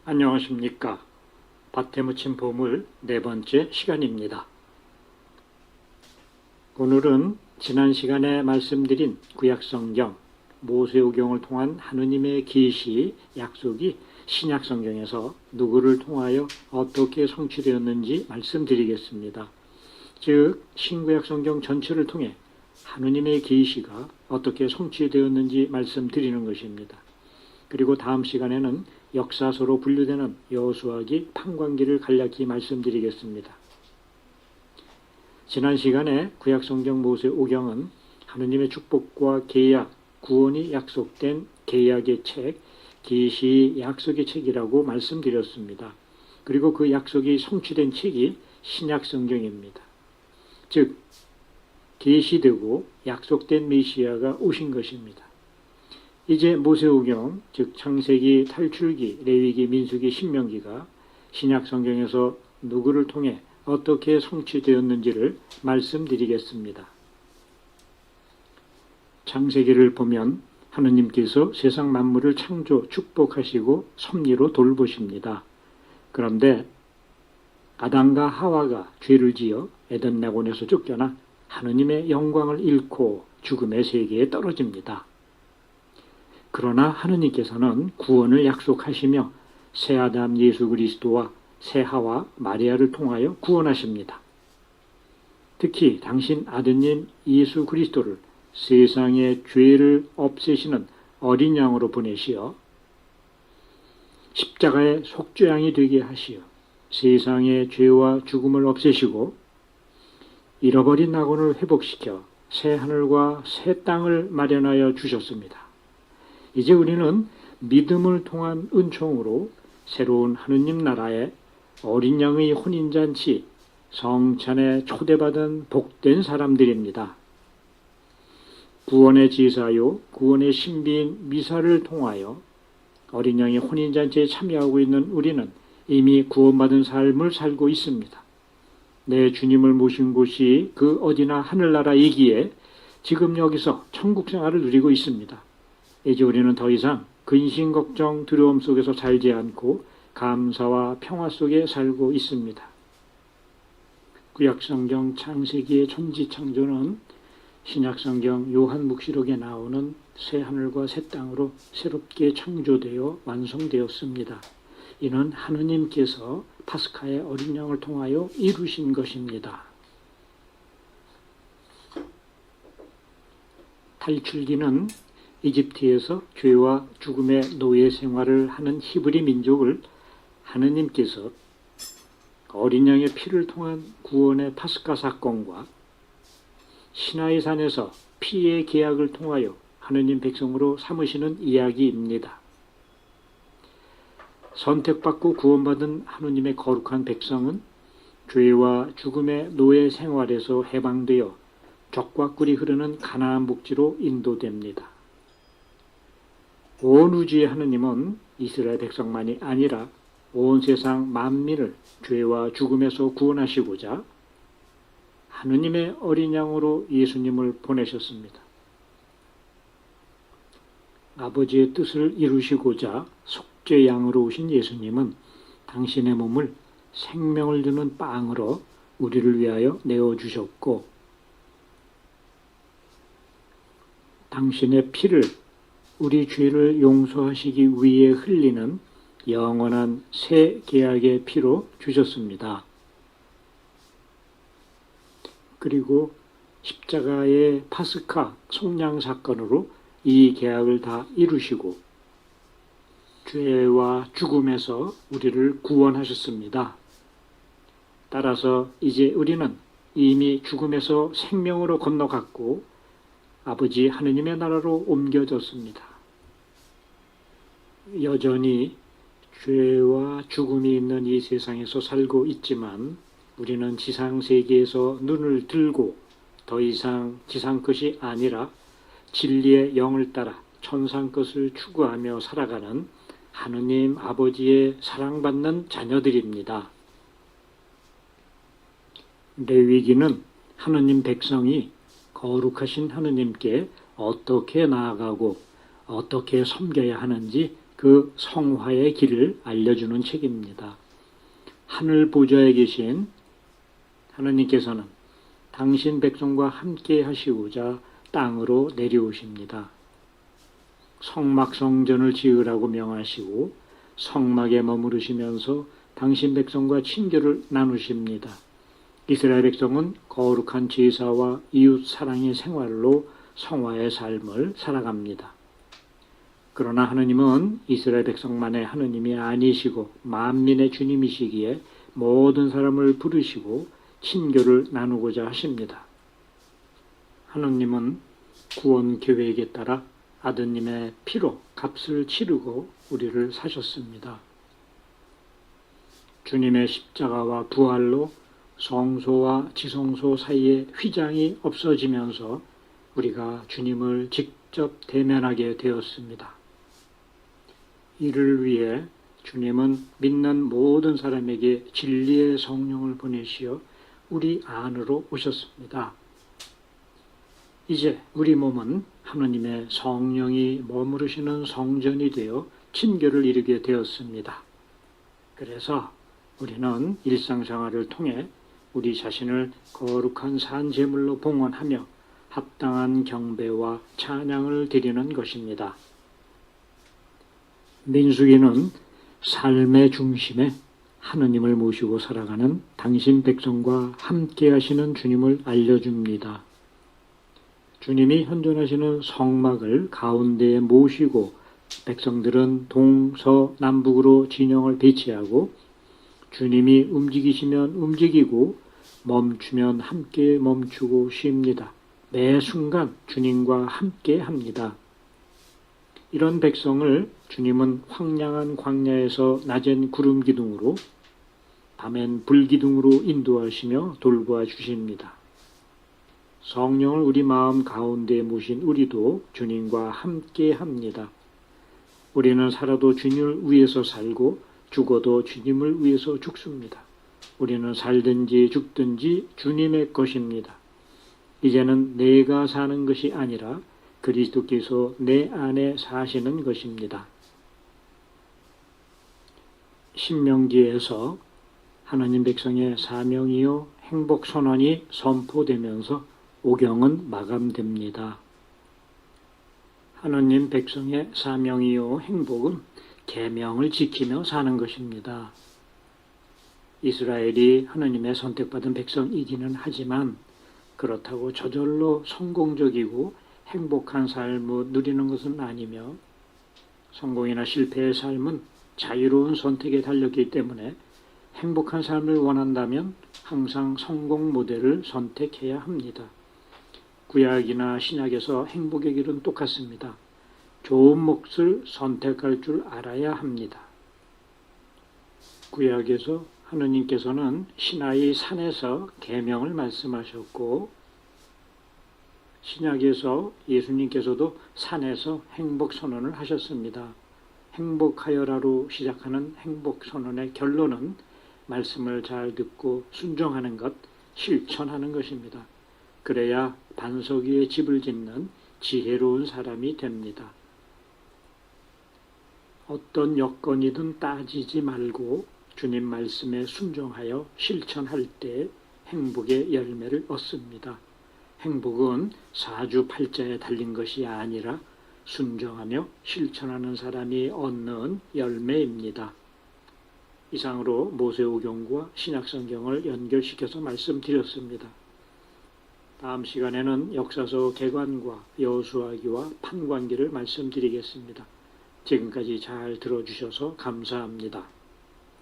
안녕하십니까. 밭에 묻힌 보물 네 번째 시간입니다. 오늘은 지난 시간에 말씀드린 구약성경, 모세오경을 통한 하느님의 계시, 약속이 신약성경에서 누구를 통하여 어떻게 성취되었는지 말씀드리겠습니다. 즉 신구약성경 전체를 통해 하느님의 계시가 어떻게 성취되었는지 말씀드리는 것입니다. 그리고 다음 시간에는 역사서로 분류되는 여호수아기, 판관기를 간략히 말씀드리겠습니다. 지난 시간에 구약성경 모세오경은 하느님의 축복과 계약, 구원이 약속된 계약의 책, 계시 약속의 책이라고 말씀드렸습니다. 그리고 그 약속이 성취된 책이 신약성경입니다. 즉 계시되고 약속된 메시아가 오신 것입니다. 이제 모세오경, 즉 창세기, 탈출기, 레위기, 민수기, 신명기가 신약성경에서 누구를 통해 어떻게 성취되었는지를 말씀드리겠습니다. 창세기를 보면 하느님께서 세상 만물을 창조, 축복하시고 섭리로 돌보십니다. 그런데 아담과 하와가 죄를 지어 에덴 낙원에서 쫓겨나 하느님의 영광을 잃고 죽음의 세계에 떨어집니다. 그러나 하느님께서는 구원을 약속하시며 새 아담 예수 그리스도와 새 하와 마리아를 통하여 구원하십니다. 특히 당신 아드님 예수 그리스도를 세상의 죄를 없애시는 어린 양으로 보내시어 십자가의 속죄양이 되게 하시어 세상의 죄와 죽음을 없애시고 잃어버린 낙원을 회복시켜 새 하늘과 새 땅을 마련하여 주셨습니다. 이제 우리는 믿음을 통한 은총으로 새로운 하느님 나라에 어린 양의 혼인잔치, 성찬에 초대받은 복된 사람들입니다. 구원의 제사요, 구원의 신비인 미사를 통하여 어린 양의 혼인잔치에 참여하고 있는 우리는 이미 구원받은 삶을 살고 있습니다. 내 주님을 모신 곳이 그 어디나 하늘나라이기에 지금 여기서 천국 생활을 누리고 있습니다. 이제 우리는 더 이상 근심, 걱정, 두려움 속에서 살지 않고 감사와 평화 속에 살고 있습니다. 구약성경 창세기의 천지창조는 신약성경 요한묵시록에 나오는 새 하늘과 새 땅으로 새롭게 창조되어 완성되었습니다. 이는 하느님께서 파스카의 어린 양을 통하여 이루신 것입니다. 탈출기는 이집트에서 죄와 죽음의 노예 생활을 하는 히브리 민족을 하느님께서 어린 양의 피를 통한 구원의 파스카 사건과 시나이 산에서 피의 계약을 통하여 하느님 백성으로 삼으시는 이야기입니다. 선택받고 구원받은 하느님의 거룩한 백성은 죄와 죽음의 노예 생활에서 해방되어 젖과 꿀이 흐르는 가나안 복지로 인도됩니다. 온 우주의 하느님은 이스라엘 백성만이 아니라 온 세상 만민을 죄와 죽음에서 구원하시고자 하느님의 어린 양으로 예수님을 보내셨습니다. 아버지의 뜻을 이루시고자 속죄양으로 오신 예수님은 당신의 몸을 생명을 주는 빵으로 우리를 위하여 내어주셨고 당신의 피를 우리 죄를 용서하시기 위해 흘리는 영원한 새 계약의 피로 주셨습니다. 그리고 십자가의 파스카 속량 사건으로 이 계약을 다 이루시고 죄와 죽음에서 우리를 구원하셨습니다. 따라서 이제 우리는 이미 죽음에서 생명으로 건너갔고 아버지 하느님의 나라로 옮겨졌습니다. 여전히 죄와 죽음이 있는 이 세상에서 살고 있지만 우리는 지상세계에서 눈을 들고 더 이상 지상 것이 아니라 진리의 영을 따라 천상 것을 추구하며 살아가는 하느님 아버지의 사랑받는 자녀들입니다. 레위기는 하느님 백성이 거룩하신 하느님께 어떻게 나아가고 어떻게 섬겨야 하는지 그 그 성화의 길을 알려주는 책입니다. 하늘 보좌에 계신 하나님께서는 당신 백성과 함께 하시고자 땅으로 내려오십니다. 성막 성전을 지으라고 명하시고 성막에 머무르시면서 당신 백성과 친교를 나누십니다. 이스라엘 백성은 거룩한 제사와 이웃 사랑의 생활로 성화의 삶을 살아갑니다. 그러나 하느님은 이스라엘 백성만의 하느님이 아니시고 만민의 주님이시기에 모든 사람을 부르시고 친교를 나누고자 하십니다. 하느님은 구원 계획에 따라 아드님의 피로 값을 치르고 우리를 사셨습니다. 주님의 십자가와 부활로 성소와 지성소 사이에 휘장이 없어지면서 우리가 주님을 직접 대면하게 되었습니다. 이를 위해 주님은 믿는 모든 사람에게 진리의 성령을 보내시어 우리 안으로 오셨습니다. 이제 우리 몸은 하느님의 성령이 머무르시는 성전이 되어 친교를 이루게 되었습니다. 그래서 우리는 일상생활을 통해 우리 자신을 거룩한 산제물로 봉헌하며 합당한 경배와 찬양을 드리는 것입니다. 민수기는 삶의 중심에 하느님을 모시고 살아가는 당신 백성과 함께 하시는 주님을 알려줍니다. 주님이 현존하시는 성막을 가운데에 모시고 백성들은 동서남북으로 진영을 배치하고 주님이 움직이시면 움직이고 멈추면 함께 멈추고 쉽니다. 매 순간 주님과 함께 합니다. 이런 백성을 주님은 황량한 광야에서 낮엔 구름 기둥으로 밤엔 불 기둥으로 인도하시며 돌보아 주십니다. 성령을 우리 마음 가운데에 모신 우리도 주님과 함께 합니다. 우리는 살아도 주님을 위해서 살고 죽어도 주님을 위해서 죽습니다. 우리는 살든지 죽든지 주님의 것입니다. 이제는 내가 사는 것이 아니라 그리스도께서 내 안에 사시는 것입니다. 신명기에서 하나님 백성의 사명이요 행복 선언이 선포되면서 오경은 마감됩니다. 하나님 백성의 사명이요 행복은 계명을 지키며 사는 것입니다. 이스라엘이 하나님의 선택받은 백성이기는 하지만 그렇다고 저절로 성공적이고 행복한 삶을 누리는 것은 아니며 성공이나 실패의 삶은 자유로운 선택에 달렸기 때문에 행복한 삶을 원한다면 항상 성공 모델을 선택해야 합니다. 구약이나 신약에서 행복의 길은 똑같습니다. 좋은 몫을 선택할 줄 알아야 합니다. 구약에서 하느님께서는 시나이 산에서 계명을 말씀하셨고 신약에서 예수님께서도 산에서 행복 선언을 하셨습니다. 행복하여라로 시작하는 행복 선언의 결론은 말씀을 잘 듣고 순종하는 것, 실천하는 것입니다. 그래야 반석 위에 집을 짓는 지혜로운 사람이 됩니다. 어떤 여건이든 따지지 말고 주님 말씀에 순종하여 실천할 때 행복의 열매를 얻습니다. 행복은 사주팔자에 달린 것이 아니라 순종하며 실천하는 사람이 얻는 열매입니다. 이상으로 모세오경과 신약성경을 연결시켜서 말씀드렸습니다. 다음 시간에는 역사서 개관과 여호수아기와 판관기를 말씀드리겠습니다. 지금까지 잘 들어주셔서 감사합니다.